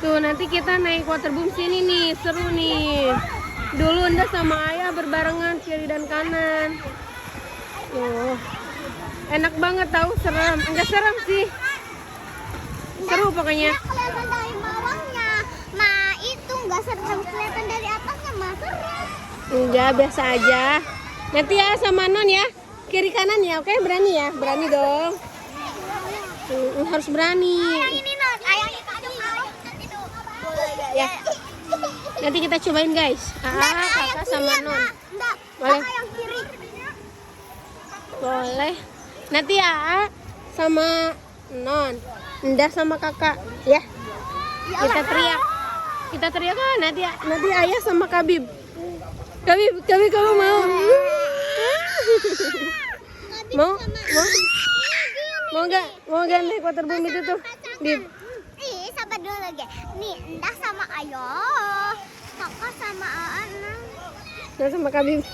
Tuh nanti kita naik waterboom sini nih, seru nih. Dulu Unda sama Ayah berbarengan kiri dan kanan. Tuh, enak banget tahu, serem. Enggak serem sih, seru pokoknya. Kelihatan dari bawahnya, nah itu nggak serem. Kelihatan dari atasnya mah serem. Enggak, biasa aja. Nanti ya sama Non ya, kiri kanan ya, oke? Berani ya, berani dong. Harus berani. Yang ini non, yang itu Ya. Nanti kita cobain guys. Kakak sama Non. Enggak, Boleh? yang kiri. Boleh. Nanti ya sama Non. Nda sama kakak ya. Kita teriak. Kita teriak kan nanti Ayah sama Kabib. Kabib kamu mau? Mau nggak naik waterboom itu tuh? Bib. Ih, sabar dulu lagi. Nih, Endah sama Ayo, kakak sama Ana. Nda sama Kabib.